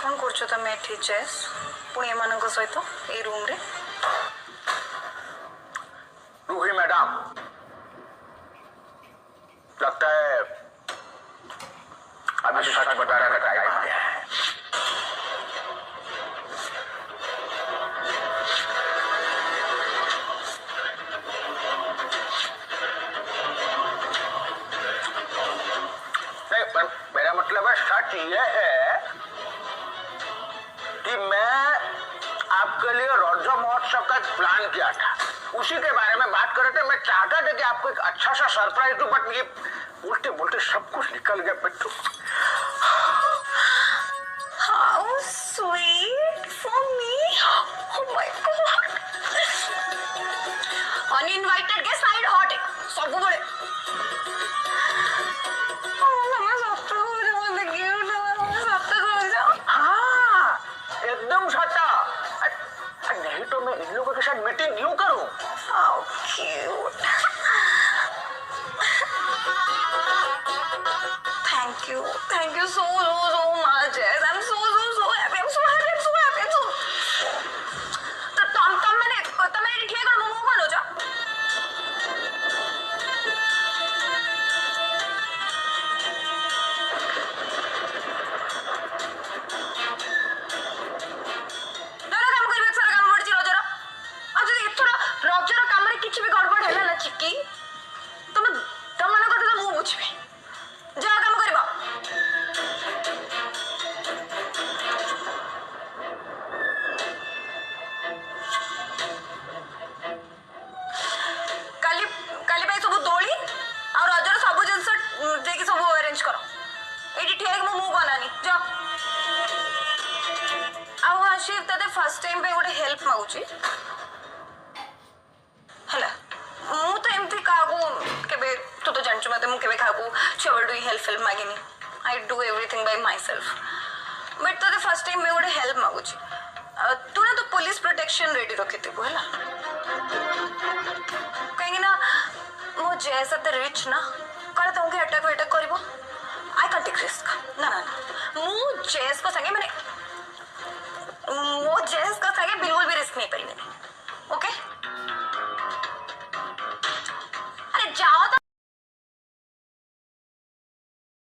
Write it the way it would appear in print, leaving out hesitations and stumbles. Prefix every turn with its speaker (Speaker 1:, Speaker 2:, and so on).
Speaker 1: कौन कर तुम ये चेस पुणी एम सहित ये रूम रे
Speaker 2: रूही मैडम लगता है अभी सच बताने का टाइम आ गया है। नहीं, पर मेरा मतलब है सच ये है कि मैं आपके लिए रोजो महोत्सव का प्लान किया था, उसी के बारे में बात कर रहे थे। मैं चाहता था कि आपको एक अच्छा सा सरप्राइज दूं, बट ये बोलते बोलते सब कुछ निकल गया पिट्टू।
Speaker 1: How sweet for me. Oh my god. Uninvited guest side hot सब बड़े
Speaker 2: एकदम सच्चा। नहीं तो मैं इन लोगों के साथ मीटिंग क्यों करूं?
Speaker 1: How cute. Thank you so much. Yes, I'm so happy. I'm so happy. तो तुम मैंने ठीक है मुंह बनो जा। रजर काम किसी भी गड़बड़ है ना चिक्की तुम तुम मन कथा तो मु बुझे जा काम करबा काली काली भाई सब दोली और रजर सब जिनस जे सब अरेंज करो एटी ठीक मु मु बनानी जा आ आशिफ तते फर्स्ट टाइम पे गोटे हेल्प मागुची हला मु तो एमती कागो केबे तू तो जानछु मते मु केबे कागो छबल डू हेल्प मागिनी I do everything by myself but तो फर्स्ट टाइम मैं गोटे हेल्प मागुची तू ना तो पुलिस प्रोटेक्शन रेडी रखिते हला कहीं ना मो जैसा तो रिच ना करे तुमके अटैक करबो आई कांट टेक रिस्क ना मु जैस को संगे माने